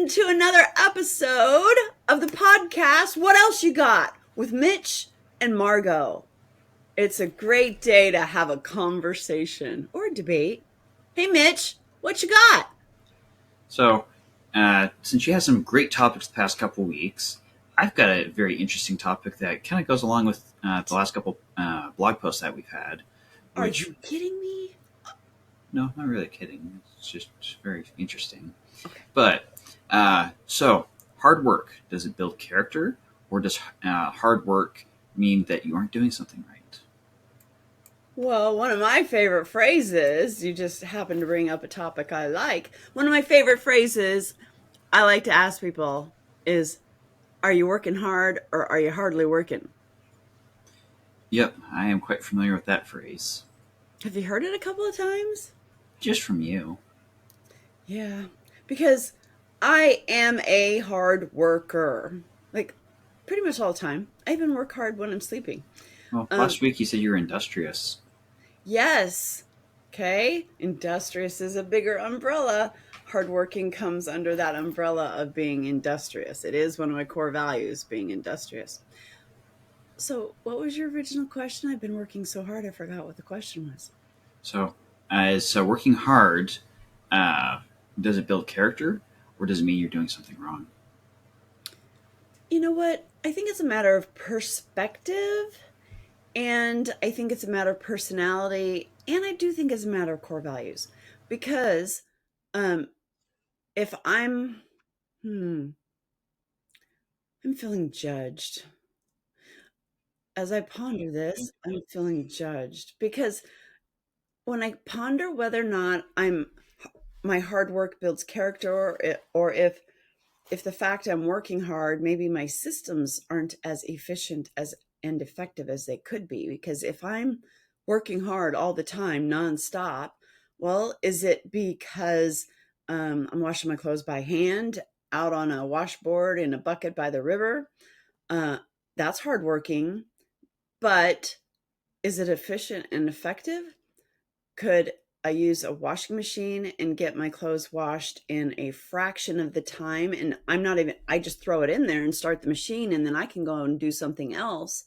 welcome to another episode of the podcast. What else you got with Mitch and Margot? It's a great day to have a conversation or a debate. Hey, Mitch, what you got? So, since you had some great topics the past couple weeks, I've got a very interesting topic that kind of goes along with the last couple blog posts that we've had. Are Which, you kidding me? no, not really kidding. It's just very interesting. Okay. But, so, hard work, does it build character? Or does hard work mean that you aren't doing something right? Well, one of my favorite phrases, you just happen to bring up a topic I like. One of my favorite phrases I like to ask people is, are you working hard or are you hardly working? Yep, I am quite familiar with that phrase. Have you heard it a couple of times? Just from you. Yeah, because I am a hard worker. Like pretty much all the time. I even work hard when I'm sleeping. Well, Um, last week you said you were industrious. yes. Okay. Industrious is a bigger umbrella. Hardworking comes under that umbrella of being industrious. It is one of my core values, being industrious. So, what was your original question? I've been working so hard, I forgot what the question was. So, as working hard, uh, does it build character, or does it mean you're doing something wrong? You know what? I think it's a matter of perspective. And I think it's a matter of personality. And I do think it's a matter of core values. Because um, if hmm, I'm feeling judged. As I ponder this, I'm feeling judged. Because when I ponder whether or not my hard work builds character, or if the fact I'm working hard, maybe my systems aren't as efficient as and effective as they could be. Because if I'm working hard all the time, nonstop, well, is it because I'm washing my clothes by hand out on a washboard in a bucket by the river? Uh, that's hardworking, but is it efficient and effective? Could I use a washing machine and get my clothes washed in a fraction of the time? And I just throw it in there and start the machine, and then I can go and do something else.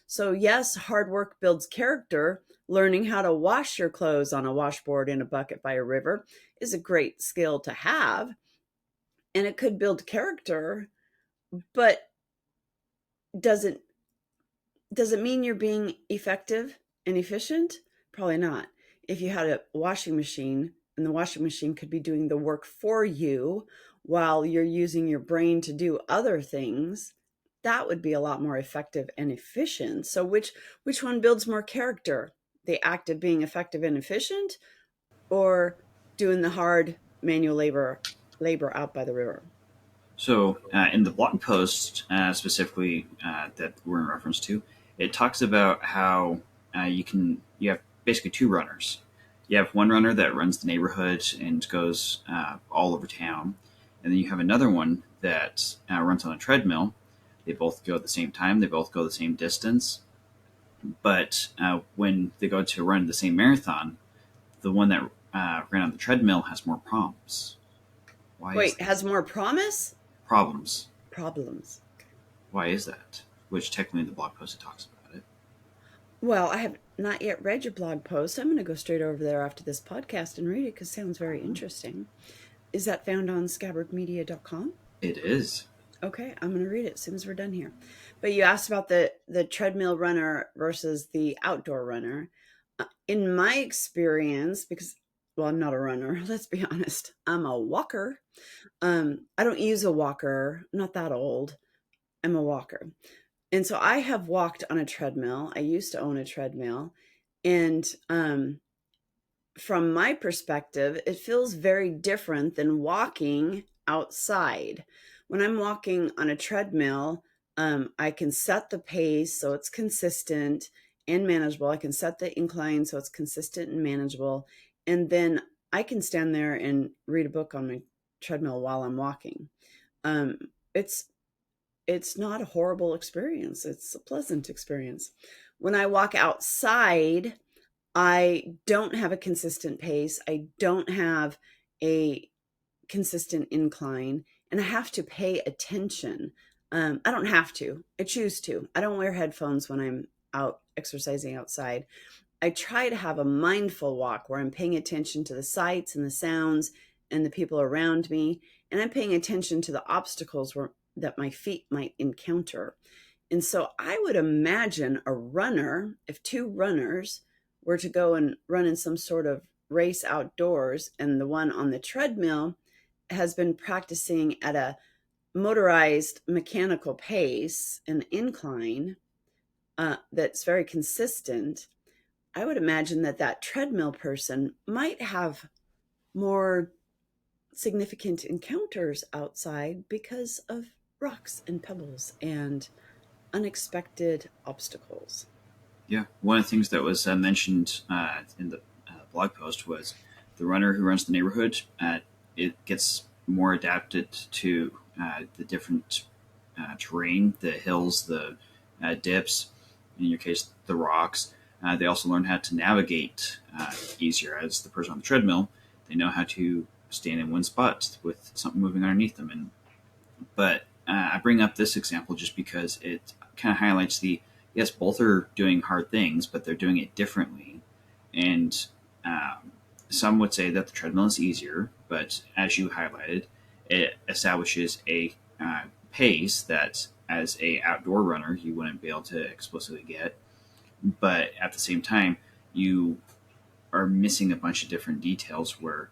So, yes, hard work builds character. Learning how to wash your clothes on a washboard in a bucket by a river is a great skill to have, and it could build character. But does it does it mean you're being effective and efficient? Probably not. If you had a washing machine and the washing machine could be doing the work for you while you're using your brain to do other things, that would be a lot more effective and efficient. So which one builds more character? The act of being effective and efficient, or doing the hard manual labor out by the river? So, in the blog post specifically that we're in reference to, it talks about how you have basically two runners. You have one runner that runs the neighborhood and goes all over town, and then you have another one that runs on a treadmill. They both go at the same time. They both go the same distance. But when they go to run the same marathon, the one that ran on the treadmill has more problems. Why is Wait, that? has more promise? Problems. Problems. Why is that? Which technically the blog post it talks about it. Well, I have not yet read your blog post. I'm going to go straight over there after this podcast and read it because it sounds very interesting. Is that found on scabbardmedia.com? It is. Okay, I'm going to read it as soon as we're done here. But you asked about the treadmill runner versus the outdoor runner. In my experience, because, well, I'm not a runner, let's be honest, I'm a walker. I don't use a walker, I'm not that old. I'm a walker. And so I have walked on a treadmill. I used to own a treadmill. And from my perspective, it feels very different than walking outside. When I'm walking on a treadmill, I can set the pace so it's consistent and manageable. I can set the incline so it's consistent and manageable. And then I can stand there and read a book on my treadmill while I'm walking. Um, it's it's not a horrible experience. It's a pleasant experience. When I walk outside, I don't have a consistent pace. I don't have a consistent incline, and I have to pay attention. I don't have to, I choose to. I don't wear headphones when I'm out exercising outside. I try to have a mindful walk where I'm paying attention to the sights and the sounds and the people around me, and I'm paying attention to the obstacles that my feet might encounter. And so I would imagine a runner, if two runners were to go and run in some sort of race outdoors, and the one on the treadmill has been practicing at a motorized mechanical pace, an incline that's very consistent, I would imagine that that treadmill person might have more significant encounters outside because of rocks and pebbles and unexpected obstacles. Yeah, one of the things that was mentioned in the blog post was the runner who runs the neighborhood. It gets more adapted to the different terrain, the hills, the dips, in your case, the rocks. They also learn how to navigate easier as the person on the treadmill. They know how to stand in one spot with something moving underneath them. But I bring up this example just because it kind of highlights the yes, both are doing hard things, but they're doing it differently. And some would say that the treadmill is easier, but as you highlighted, it establishes a pace that as a outdoor runner you wouldn't be able to explicitly get. But at the same time, you are missing a bunch of different details where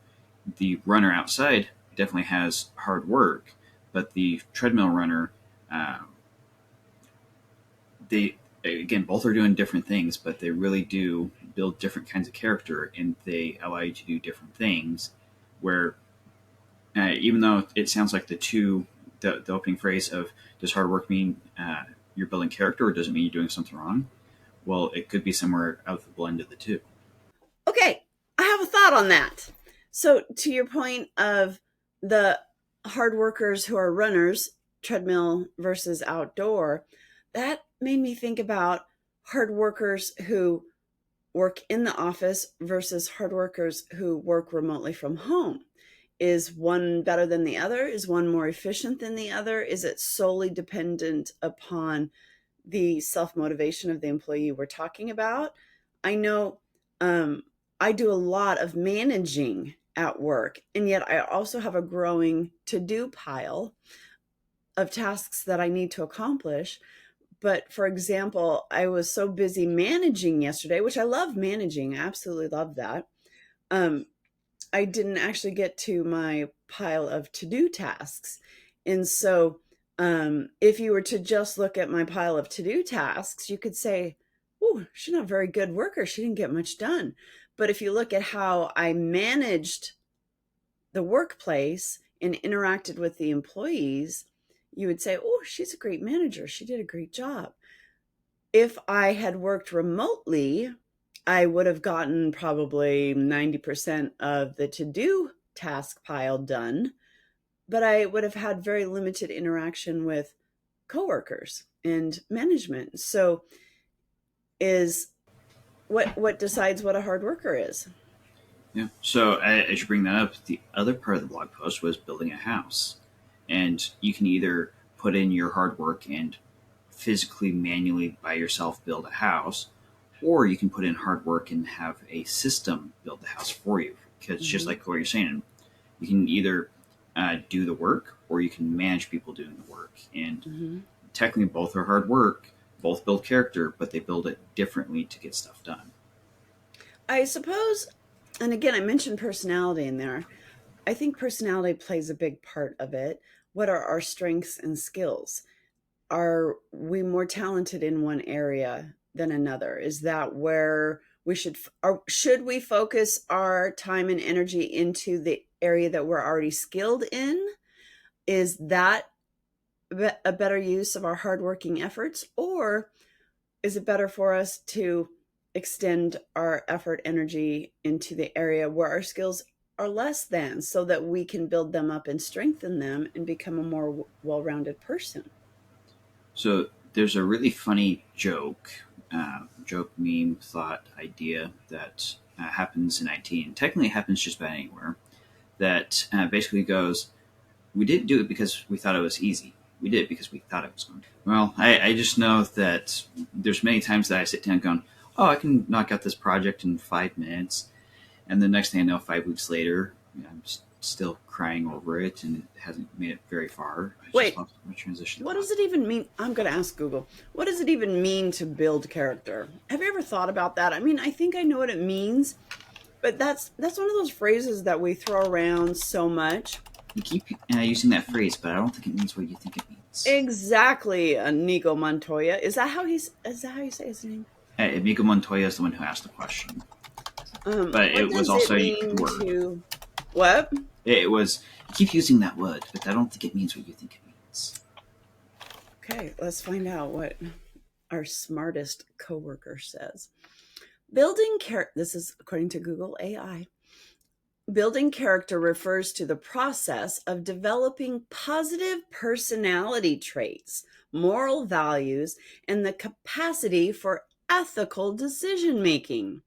the runner outside definitely has hard work, but the treadmill runner, uh, they again both are doing different things, but they really do build different kinds of character, and they allow you to do different things. Where even though it sounds like the opening phrase of does hard work mean you're building character, or does it mean you're doing something wrong? Well, it could be somewhere of the blend of the two. Okay, I have a thought on that. So, to your point of the hard workers who are runners, treadmill versus outdoor, that made me think about hard workers who work in the office versus hard workers who work remotely from home. Is one better than the other? Is one more efficient than the other? Is it solely dependent upon the self motivation of the employee we're talking about? I know um, I do a lot of managing at work, and yet I also have a growing to do pile of tasks that I need to accomplish. But for example, I was so busy managing yesterday, which I love managing, I absolutely love that. Um, I didn't actually get to my pile of to do tasks. And so, if you were to just look at my pile of to do tasks, you could say, oh, she's not a very good worker. She didn't get much done. But if you look at how I managed the workplace and interacted with the employees, you would say, oh, she's a great manager. She did a great job. If I had worked remotely, I would have gotten probably 90% of the to do task pile done, but I would have had very limited interaction with coworkers and management. So, is what decides what a hard worker is? Yeah. So as you bring that up, the other part of the blog post was building a house, and you can either put in your hard work and physically, manually by yourself build a house, or you can put in hard work and have a system build the house for you. Because just Mm-hmm. like what you're saying, you can either do the work or you can manage people doing the work. And Mm-hmm. technically, both are hard work, both build character, but they build it differently to get stuff done. I suppose, and again, I mentioned personality in there. I think personality plays a big part of it. What are our strengths and skills? Are we more talented in one area than another? Is that where we should we focus our time and energy into the area that we're already skilled in? Is that a better use of our hardworking efforts, or is it better for us to extend our effort energy into the area where our skills are less than, so that we can build them up and strengthen them and become a more well-rounded person? So there's a really funny joke, meme, thought, idea that happens in IT, and technically it happens just about anywhere. that basically goes, we didn't do it because we thought it was easy. We did it because we thought it was going to. Well, I just know that there's many times that I sit down going, oh, I can knock out this project in 5 minutes. And the next thing I know, 5 weeks later, I'm still crying over it and it hasn't made it very far. I just Wait, lost my transition what thought. does it even mean? I'm going to ask Google. What does it even mean to build character? Have you ever thought about that? I mean, I think I know what it means, but that's one of those phrases that we throw around so much. You keep using that phrase, but I don't think it means what you think it means. Exactly, Nico Montoya. Is that how you say his name? Amigo Montoya is the one who asked the question, but What it was does it also a mean word. to what? It was, you keep using that word, but I don't think it means what you think it means. Okay, let's find out what our smartest coworker says. Building character. This is according to Google AI. Building character refers to the process of developing positive personality traits, moral values, and the capacity for ethical decision making.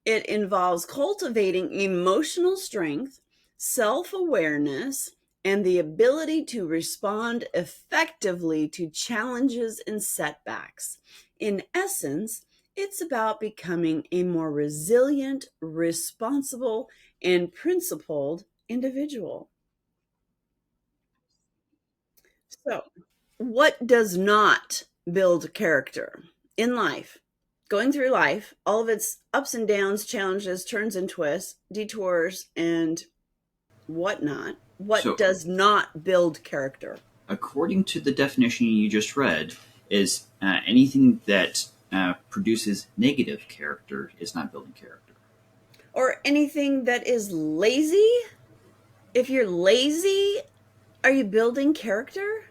It involves cultivating emotional strength, self awareness, and the ability to respond effectively to challenges and setbacks. In essence, it's about becoming a more resilient, responsible, and principled individual. So, what does not build character in life? Going through life, all of its ups and downs, challenges, turns and twists, detours, and whatnot. What So, does not build character? according to the definition you just read, is anything that produces negative character is not building character. Or anything that is lazy? If you're lazy, are you building character?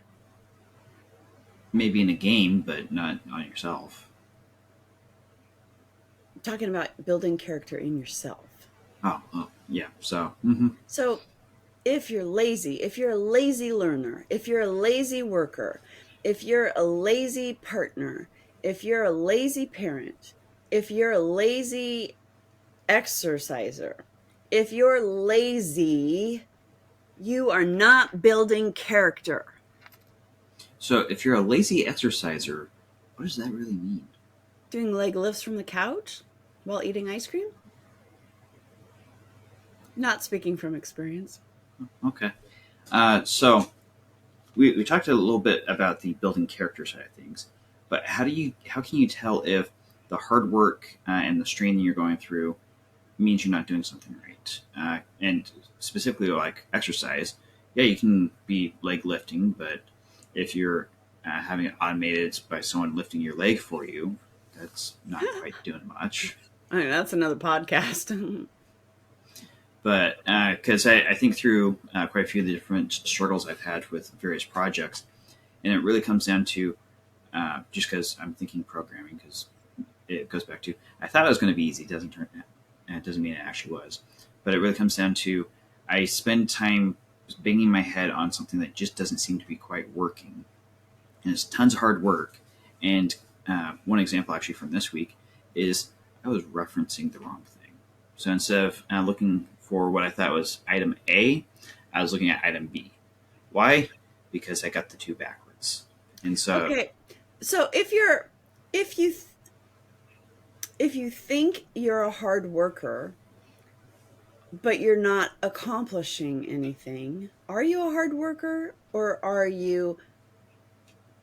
Maybe in a game, but not on yourself. I'm talking about building character in yourself. Oh, yeah. So, So, if you're a lazy learner, if you're a lazy worker, if you're a lazy partner, if you're a lazy parent, if you're a lazy exerciser, if you're lazy, you are not building character. so if you're a lazy exerciser, what does that really mean? Doing leg lifts from the couch while eating ice cream? Not speaking from experience. Okay. So we talked a little bit about the building character side of things, but how can you tell if the hard work and the strain that you're going through means you're not doing something right? And specifically like exercise, yeah, you can be leg lifting, but if you're having it automated by someone lifting your leg for you, that's not quite doing much. I mean, that's another podcast. But because I think through quite a few of the different struggles I've had with various projects, and it really comes down to just because I'm thinking programming, because it goes back to I thought it was going to be easy. It doesn't mean it actually was. But it really comes down to I spend time banging my head on something that just doesn't seem to be quite working, and it's tons of hard work. And one example actually from this week is I was referencing the wrong thing. So instead of looking for what I thought was item A, I was looking at item B. Why? Because I got the two backwards. And so, Okay. So if you if you think you're a hard worker but you're not accomplishing anything, are you a hard worker or are you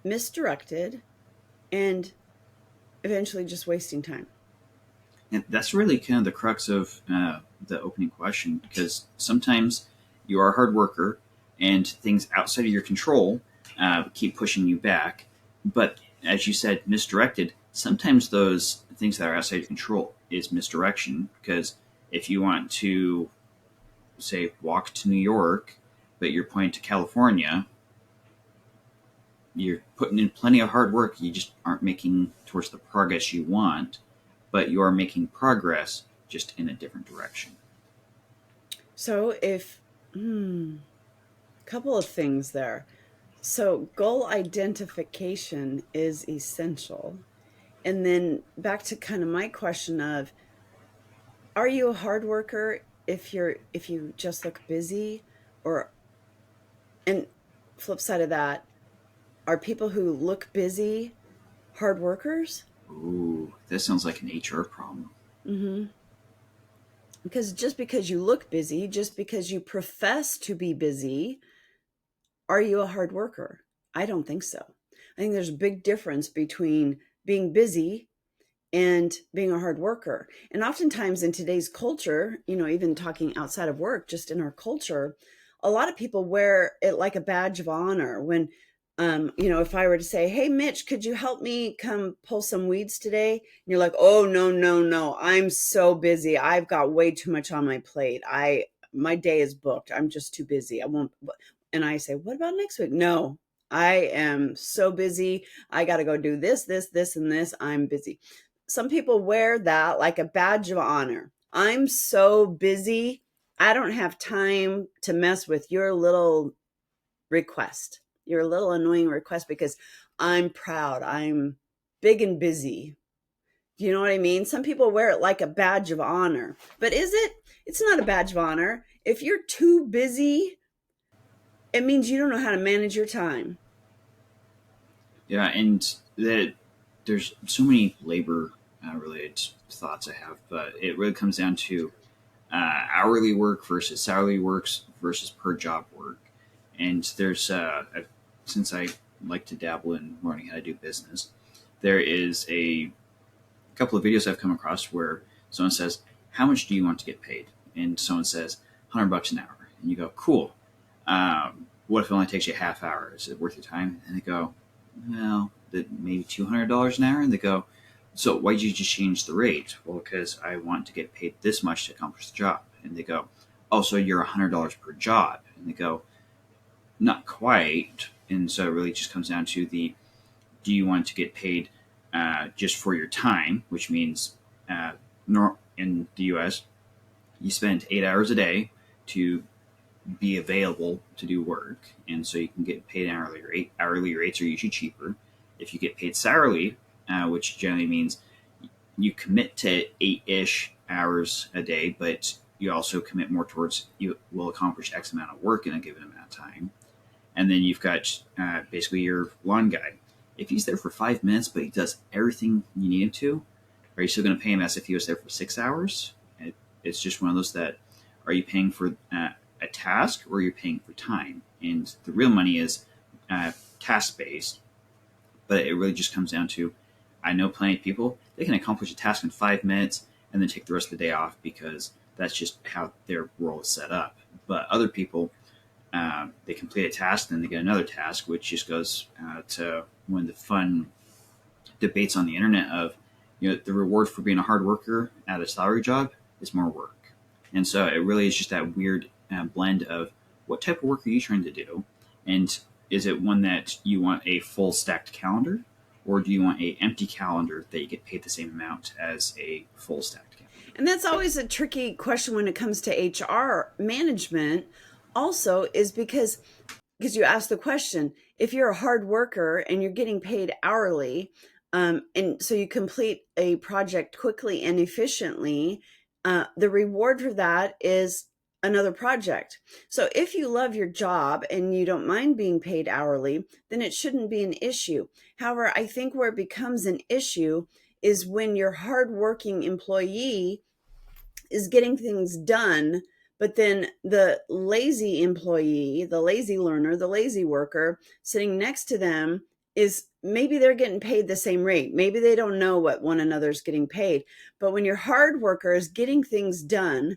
misdirected and eventually just wasting time? and that's really kind of the crux of the opening question, because sometimes you are a hard worker and things outside of your control keep pushing you back. But as you said, misdirected, sometimes those things that are outside your control is misdirection, because if you want to, say, walk to New York, but you're pointing to California, you're putting in plenty of hard work. You just aren't making towards the progress you want, but you are making progress just in a different direction. So if couple of things there. So goal identification is essential. And then back to kind of my question of, are you a hard worker if you just look busy, or and flip side of that, are people who look busy hard workers? Ooh, this sounds like an HR problem. Hmm. Because just because you look busy, just because you profess to be busy, are you a hard worker? I don't think so. I think there's a big difference between being busy and being a hard worker. And oftentimes in today's culture, even talking outside of work, just in our culture, a lot of people wear it like a badge of honor when, if I were to say, "Hey, Mitch, could you help me come pull some weeds today?" And you're like, "Oh, no, no, no. I'm so busy. I've got way too much on my plate. My day is booked. I'm just too busy. I won't." And I say, "What about next week?" "No, I am so busy. I got to go do this, this, this, and this. I'm busy." Some people wear that like a badge of honor. I'm so busy. I don't have time to mess with your little request, your little annoying request, because I'm proud. I'm big and busy. Do you know what I mean? Some people wear it like a badge of honor. But is it? It's not a badge of honor. If you're too busy, it means you don't know how to manage your time. Yeah, and that there's so many labor related thoughts I have, but it really comes down to hourly work versus salary works versus per job work. And since I like to dabble in learning how to do business, there is a couple of videos I've come across where someone says, "How much do you want to get paid?" And someone says, $100 an hour. And you go, "Cool. What if it only takes you a half hour? Is it worth your time?" And they go, "Well, maybe $200 an hour." And they go, "So why did you just change the rate?" "Well, because I want to get paid this much to accomplish the job." And they go, "Oh, so you're $100 per job?" And they go, "Not quite." And so it really just comes down to the do you want to get paid just for your time, which means in the US, you spend 8 hours a day to be available to do work, and so you can get paid an hourly rate. Hourly rates are usually cheaper. If you get paid salary, which generally means you commit to 8-ish hours a day, but you also commit more towards you will accomplish X amount of work in a given amount of time. And then you've got basically your lawn guy. If he's there for 5 minutes, but he does everything you need him to, are you still going to pay him as if he was there for 6 hours? It's just one of those that are you paying for a task or are you paying for time? And the real money is task based, but it really just comes down to I know plenty of people, they can accomplish a task in 5 minutes and then take the rest of the day off because that's just how their role is set up. But other people, they complete a task, then they get another task, which just goes to one of the fun debates on the internet of, the reward for being a hard worker at a salary job is more work. And so it really is just that weird blend of what type of work are you trying to do? And is it one that you want a full stacked calendar? Or do you want a empty calendar that you get paid the same amount as a full stacked calendar? And that's always a tricky question when it comes to HR management, also, is because you ask the question, if you're a hard worker and you're getting paid hourly, and so you complete a project quickly and efficiently, the reward for that is another project. So if you love your job and you don't mind being paid hourly, then it shouldn't be an issue. However, I think where it becomes an issue is when your hardworking employee is getting things done, but then the lazy employee, the lazy learner, the lazy worker sitting next to them is maybe they're getting paid the same rate. Maybe they don't know what one another's getting paid. But when your hard worker is getting things done,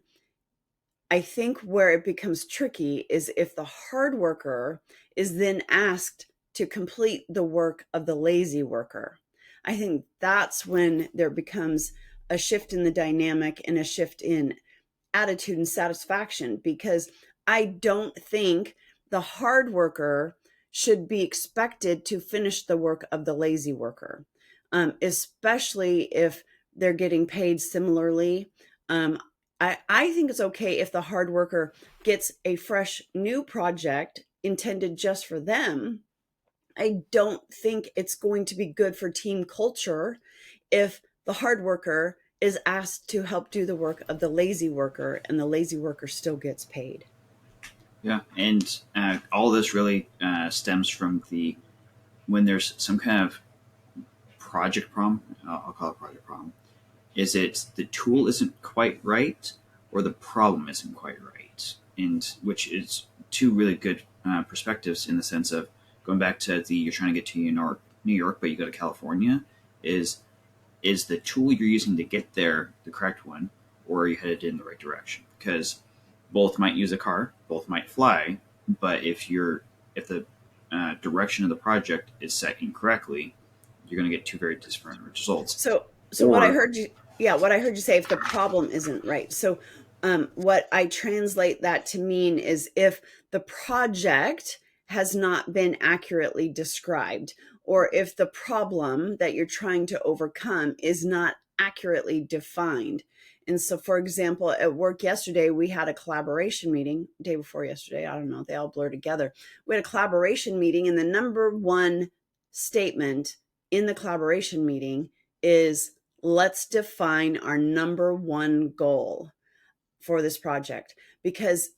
I think where it becomes tricky is if the hard worker is then asked to complete the work of the lazy worker. I think that's when there becomes a shift in the dynamic and a shift in attitude and satisfaction, because I don't think the hard worker should be expected to finish the work of the lazy worker, especially if they're getting paid similarly. Um, I think it's okay if the hard worker gets a fresh new project intended just for them. I don't think it's going to be good for team culture if the hard worker is asked to help do the work of the lazy worker, and the lazy worker still gets paid. Yeah, and all this really stems from when there's some kind of project problem. I'll call it project problem. Is it the tool isn't quite right, or the problem isn't quite right? And which is two really good perspectives in the sense of going back to you're trying to get to New York, but you go to California. Is the tool you're using to get there the correct one, or are you headed in the right direction? Because both might use a car, both might fly, but if the direction of the project is set incorrectly, you're going to get two very different results. So what I Or heard you, yeah, what I heard you say, if the problem isn't right. So what I translate that to mean is if the project has not been accurately described, or if the problem that you're trying to overcome is not accurately defined. And so, for example, at work yesterday, we had a collaboration meeting, day before yesterday, I don't know, they all blur together. We had a collaboration meeting, and the number one statement in the collaboration meeting is, let's define our number one goal for this project. Because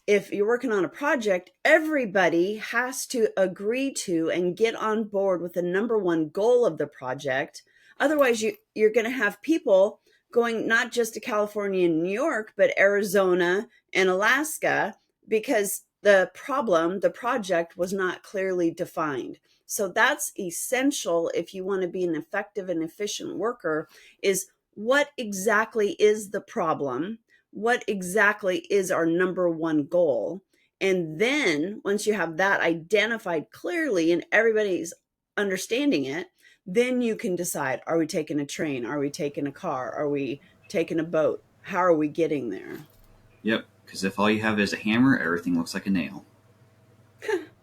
if you're working on a project, everybody has to agree to and get on board with the number one goal of the project. Otherwise, you're going to have people going not just to California and New York, but Arizona and Alaska, because the project was not clearly defined. So that's essential if you want to be an effective and efficient worker, is what exactly is the problem? What exactly is our number one goal? And then once you have that identified clearly and everybody's understanding it, then you can decide, are we taking a train? Are we taking a car? Are we taking a boat? How are we getting there? Yep, because if all you have is a hammer, everything looks like a nail.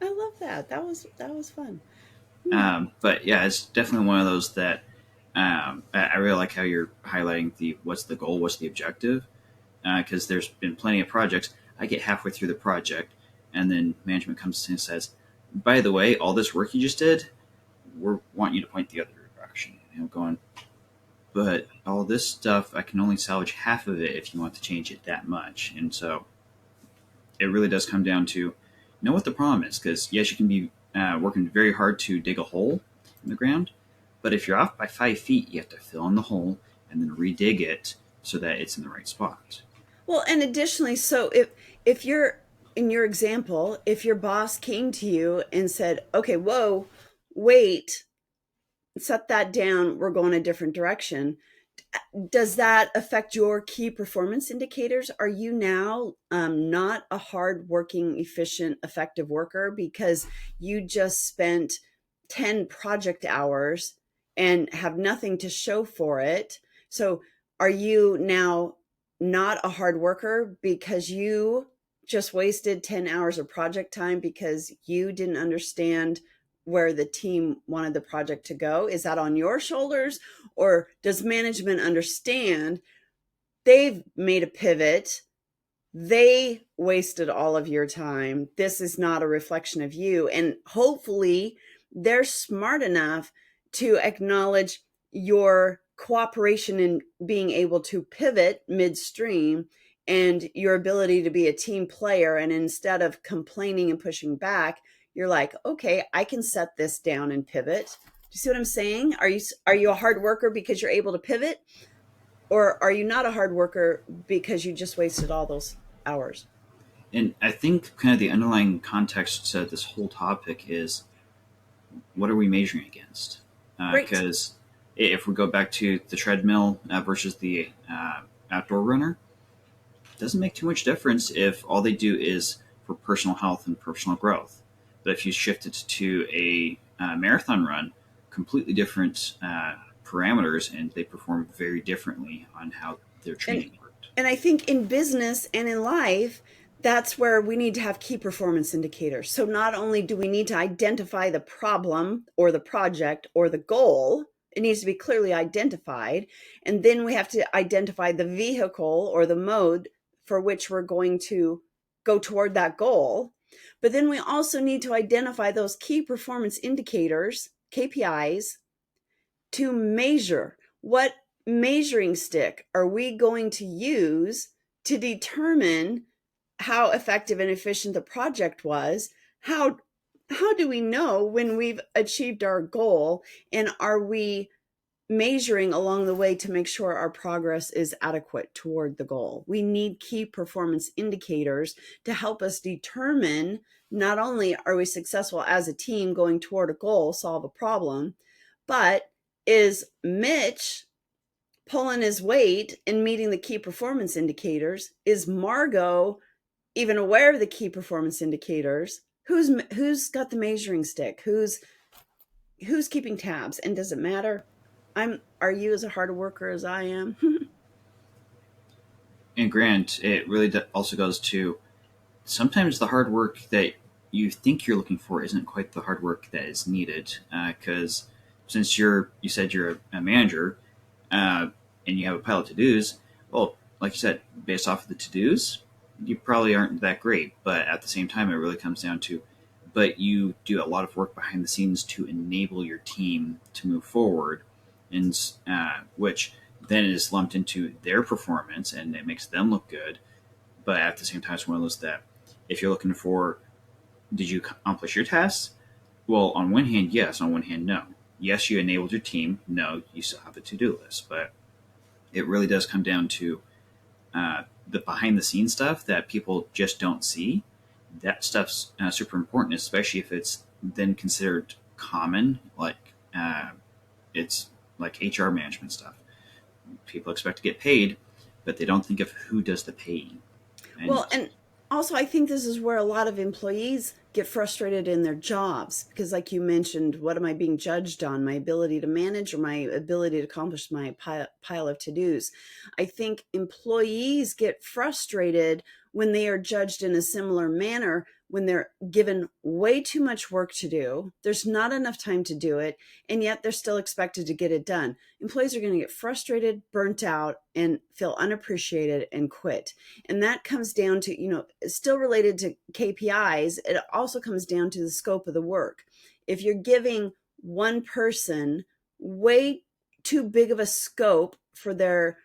I love that. That was fun. But yeah, it's definitely one of those that I really like how you're highlighting what's the goal, what's the objective, because there's been plenty of projects. I get halfway through the project, and then management comes in and says, "By the way, all this work you just did, we want you to point the other direction." Going, but all this stuff, I can only salvage half of it if you want to change it that much. And so it really does come down to know what the problem is. Because yes, you can be working very hard to dig a hole in the ground, but if you're off by 5 feet, you have to fill in the hole and then redig it so that it's in the right spot. Well, and additionally, so if you're in your example, if your boss came to you and said, "Okay, whoa, wait, set that down, we're going a different direction," does that affect your key performance indicators? Are you now not a hardworking, efficient, effective worker because you just spent 10 project hours and have nothing to show for it? So are you now not a hard worker because you just wasted 10 hours of project time because you didn't understand where the team wanted the project to go? Is that on your shoulders? Or does management understand they've made a pivot? They wasted all of your time. This is not a reflection of you. And hopefully they're smart enough to acknowledge your cooperation in being able to pivot midstream and your ability to be a team player. And instead of complaining and pushing back, you're like, okay, I can set this down and pivot. Do you see what I'm saying? Are you a hard worker because you're able to pivot? Or are you not a hard worker because you just wasted all those hours? And I think kind of the underlying context to this whole topic is, what are we measuring against? Great. Because if we go back to the treadmill versus the outdoor runner, it doesn't make too much difference if all they do is for personal health and personal growth. But if you shift it to a marathon run, completely different parameters, and they perform very differently on how their And training worked. and I think in business and in life, that's where we need to have key performance indicators. So not only do we need to identify the problem or the project or the goal, it needs to be clearly identified. And then we have to identify the vehicle or the mode for which we're going to go toward that goal. But then we also need to identify those key performance indicators, KPIs, to measure measuring stick are we going to use to determine how effective and efficient the project was? How do we know when we've achieved our goal, and are we measuring along the way to make sure our progress is adequate toward the goal? We need key performance indicators to help us determine not only are we successful as a team going toward a goal, solve a problem, but is Mitch pulling his weight and meeting the key performance indicators? Is Margot even aware of the key performance indicators? Who's got the measuring stick? Who's keeping tabs? And does it matter? Are you as a hard worker as I am? And Grant, it really also goes to sometimes the hard work that you think you're looking for isn't quite the hard work that is needed. Because since you said you're a manager, and you have a pile of to dos, well, like you said, based off of the to dos, you probably aren't that great. But at the same time, it really comes down to, but you do a lot of work behind the scenes to enable your team to move forward, and which then is lumped into their performance and it makes them look good. But at the same time, it's one of those that if you're looking for, did you accomplish your tasks? Well, on one hand, yes. On one hand, no. Yes, you enabled your team. No, you still have a to-do list. But it really does come down to the behind-the-scenes stuff that people just don't see. That stuff's super important, especially if it's then considered common, like it's like HR management stuff. People expect to get paid, but they don't think of who does the paying. And Well, and also I think this is where a lot of employees get frustrated in their jobs because, like you mentioned, what am I being judged on? My ability to manage or my ability to accomplish my pile of to dos? I think employees get frustrated when they are judged in a similar manner, when they're given way too much work to do. There's not enough time to do it, and yet they're still expected to get it done. Employees are going to get frustrated, burnt out, and feel unappreciated and quit. And that comes down to, still related to KPIs, it also comes down to the scope of the work. If you're giving one person way too big of a scope for their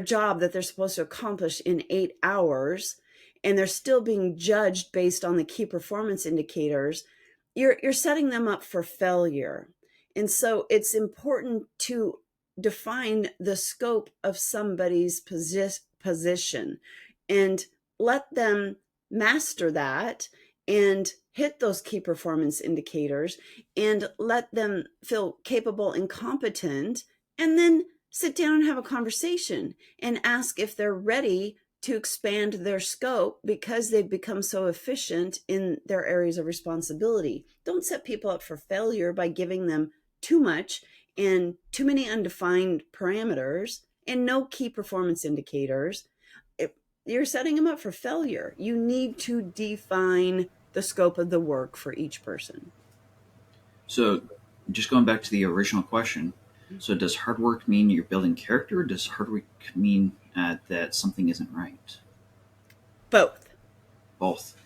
job that they're supposed to accomplish in 8 hours, and they're still being judged based on the key performance indicators, you're setting them up for failure. And so it's important to define the scope of somebody's position and let them master that and hit those key performance indicators and let them feel capable and competent, and then sit down and have a conversation and ask if they're ready to expand their scope because they've become so efficient in their areas of responsibility. Don't set people up for failure by giving them too much and too many undefined parameters and no key performance indicators. You're setting them up for failure. You need to define the scope of the work for each person. so, just going back to the original question, so does hard work mean you're building character, or does hard work mean that something isn't right? Both. Both.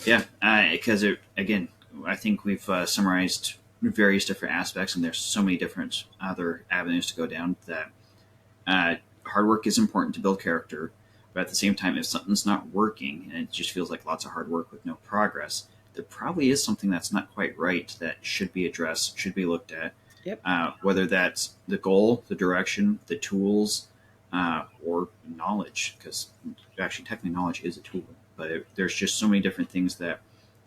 Yeah, because again, I think we've summarized various different aspects, and there's so many different other avenues to go down that hard work is important to build character, but at the same time, if something's not working and it just feels like lots of hard work with no progress, there probably is something that's not quite right that should be addressed, should be looked at. Yep. Whether that's the goal, the direction, the tools, or knowledge, because actually, technically, knowledge is a tool, but there's just so many different things that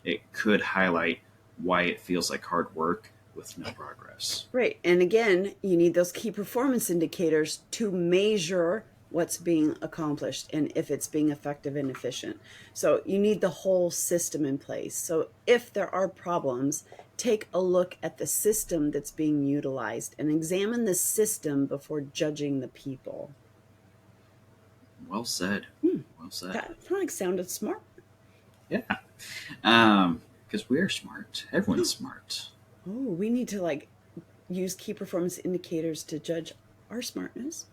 it could highlight why it feels like hard work with no progress. Right. And again, you need those key performance indicators to measure what's being accomplished and if it's being effective and efficient. So you need the whole system in place. So if there are problems, take a look at the system that's being utilized and examine the system before judging the people. Well said. Well said. That like sounded smart. Yeah. Because we're smart. Everyone's smart. Oh, we need to use key performance indicators to judge our smartness.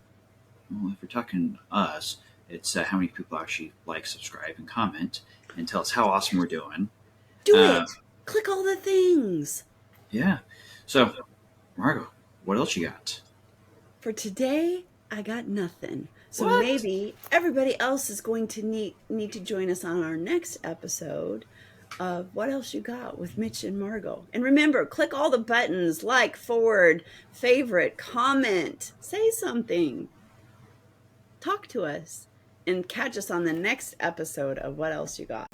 Well, if we're talking us, it's how many people actually like, subscribe, and comment, and tell us how awesome we're doing. Do it. Click all the things. Yeah. So, Margo, what else you got? For today, I got nothing. So What? maybe everybody else is going to need to join us on our next episode of What Else You Got with Mitch and Margot. And remember, click all the buttons, like, forward, favorite, comment, say something, talk to us, and catch us on the next episode of What Else You Got.